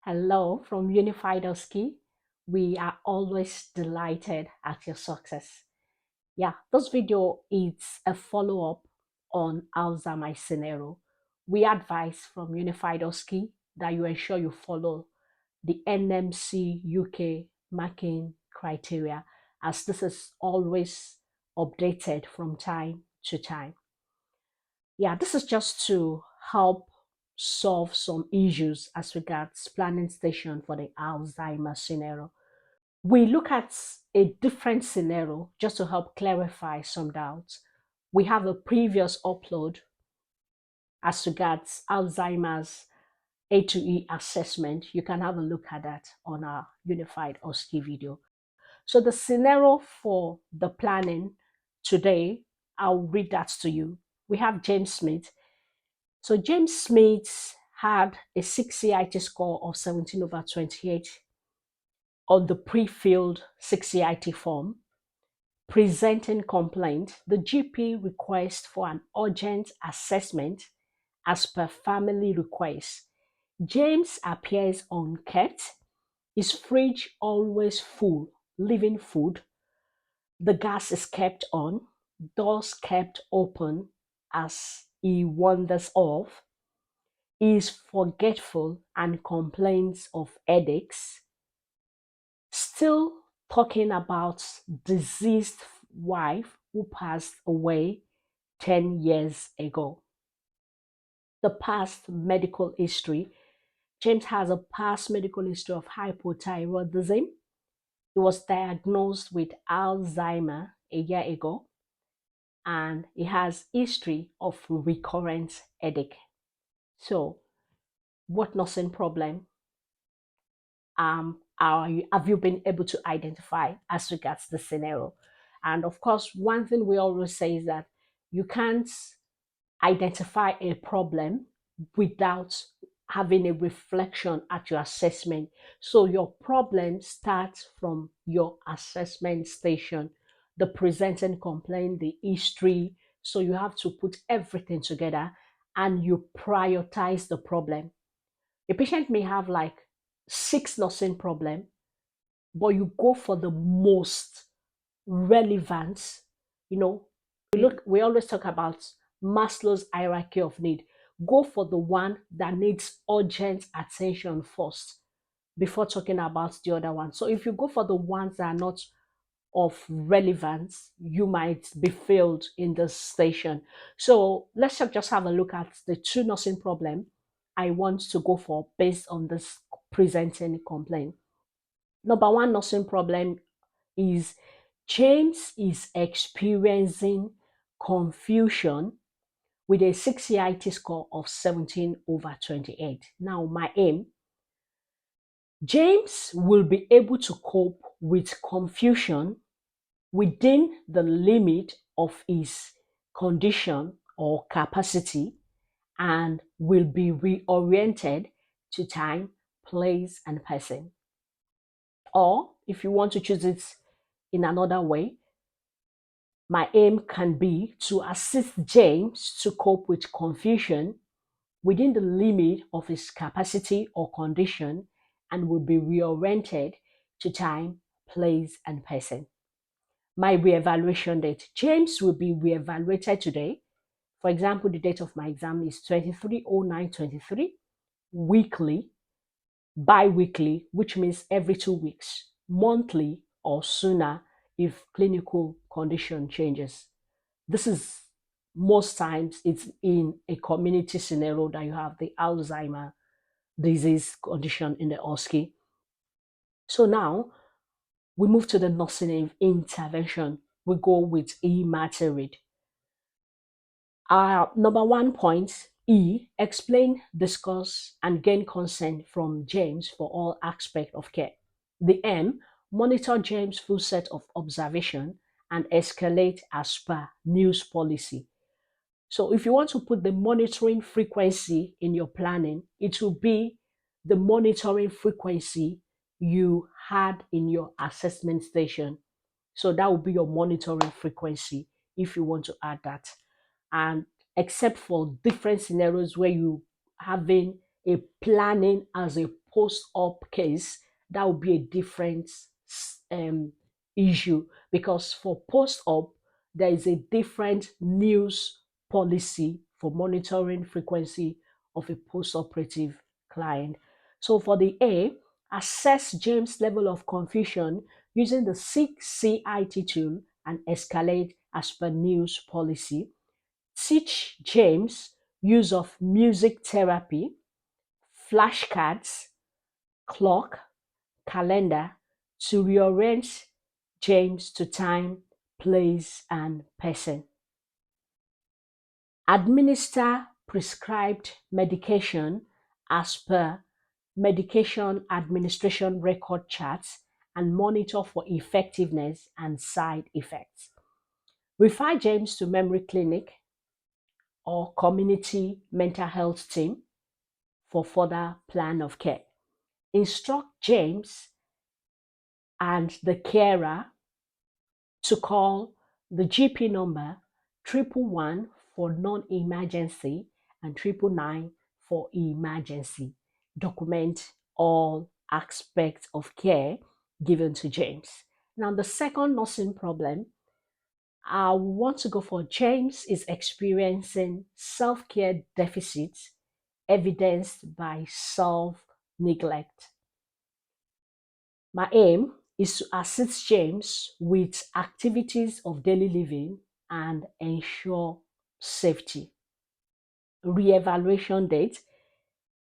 Hello from Unified Oski. We are always delighted at your success. Yeah, this video is a follow-up on Alzheimer scenario. We advise from Unified Oski that you ensure you follow the NMC UK marking criteria, as this is always updated from time to time. Yeah, this is just to help solve some issues as regards planning station for the Alzheimer scenario. We look at a different scenario just to help clarify some doubts. We have a previous upload as regards Alzheimer's A to E assessment. You can have a look at that on our Unified OSCE video. So the scenario for the planning today, I'll read that to you. We have James Smith. So James Smith had a 6 CIT score of 17 over 28 on the pre-filled 6 CIT form. Presenting complaint, the GP requests for an urgent assessment as per family request. James appears unkept, his fridge always full, leaving food. The gas is kept on, doors kept open as he wanders off. He is forgetful and complains of headaches. Still talking about deceased wife who passed away 10 years ago. The past medical history. James has a past medical history of hypothyroidism. He was diagnosed with Alzheimer a year ago, and he has history of recurrent headache. So, what nursing problem have you been able to identify as regards the scenario? And of course, one thing we always say is that you can't identify a problem without having a reflection at your assessment. So your problem starts from your assessment station, the presenting complaint, the history. So you have to put everything together and you prioritize the problem. A patient may have like 6 nursing problem, but you go for the most relevant. We always talk about Maslow's hierarchy of need. Go for the one that needs urgent attention first before talking about the other one. So if you go for the ones that are not of relevance, you might be failed in this station. So let's just have a look at the 2 nursing problem I want to go for based on this presenting complaint. Number 1 nursing problem is James is experiencing confusion with a 6 CIT score of 17 over 28. Now, my aim, James will be able to cope with confusion within the limit of his condition or capacity and will be reoriented to time, place, and person. Or if you want to choose it in another way, my aim can be to assist James to cope with confusion within the limit of his capacity or condition and will be reoriented to time, place, and person. My reevaluation date. James will be reevaluated today. For example, the date of my exam is 23/09/23, weekly, bi-weekly, which means every 2 weeks, monthly or sooner if clinical condition changes. This is most times it's in a community scenario that you have the Alzheimer disease condition in the OSCE. So now we move to the nursing intervention. We go with E-Materid. Our number 1 point, E, explain, discuss, and gain consent from James for all aspects of care. The M, monitor James' full set of observation and escalate as per news policy. So if you want to put the monitoring frequency in your planning, it will be the monitoring frequency you had in your assessment station. So that will be your monitoring frequency if you want to add that. And except for different scenarios where you having a planning as a post-op case, that would be a different um, issue, because for post-op, there is a different news policy for monitoring frequency of a post-operative client. So for the A, assess James' level of confusion using the 6CIT tool and escalate as per news policy. Teach James use of music therapy, flashcards, clock, calendar to reorient James to time, place, and person. Administer prescribed medication as per medication administration record charts and monitor for effectiveness and side effects. Refer James to memory clinic or community mental health team for further plan of care. Instruct James and the carer to call the GP number 111 for non-emergency and 999 for emergency. Document all aspects of care given to James. Now, the second nursing problem I want to go for: James is experiencing self-care deficits evidenced by self-neglect. My aim is to assist James with activities of daily living and ensure safety. Re-evaluation date: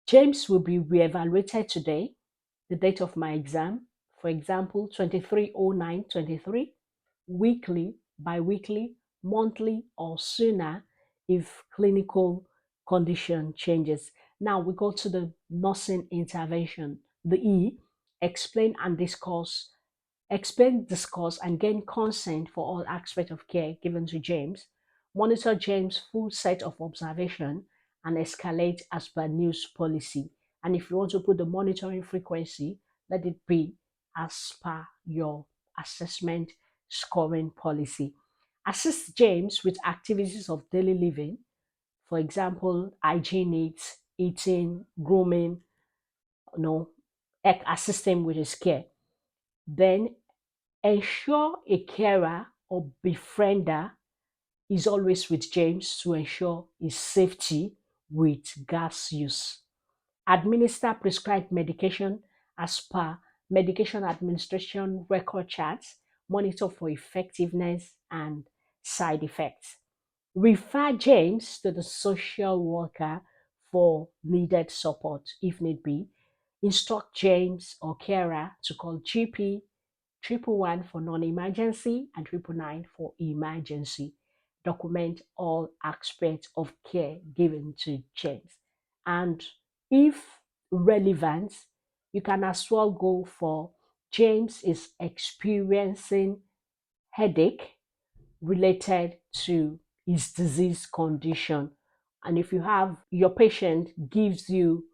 James will be re-evaluated today, the date of my exam, for example, 230923, weekly, bi-weekly, monthly, or sooner if clinical condition changes. Now we go to the nursing intervention. The E, explain, discuss, and gain consent for all aspects of care given to James. Monitor James' full set of observation and escalate as per news policy. And if you want to put the monitoring frequency, let it be as per your assessment scoring policy. Assist James with activities of daily living, for example, hygiene needs, eating, grooming, you know, assist him with his care. Then ensure a carer or befriender is always with James to ensure his safety with gas use. Administer prescribed medication as per medication administration record charts, monitor for effectiveness and side effects. Refer James to the social worker for needed support if need be. Instruct James or carer to call GP 111 for non-emergency and 999 for emergency. Document all aspects of care given to James. And if relevant, you can as well go for: James is experiencing headache related to his disease condition. And if you have your patient gives you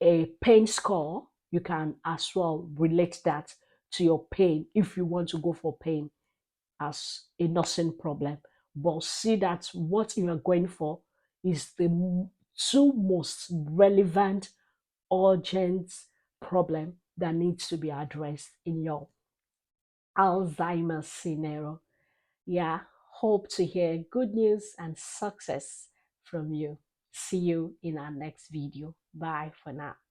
a pain score, you can as well relate that to your pain if you want to go for pain as a nursing problem. But see that what you are going for is the two most relevant, urgent problem that needs to be addressed in your Alzheimer's scenario. Yeah, hope to hear good news and success from you. See you in our next video. Bye for now.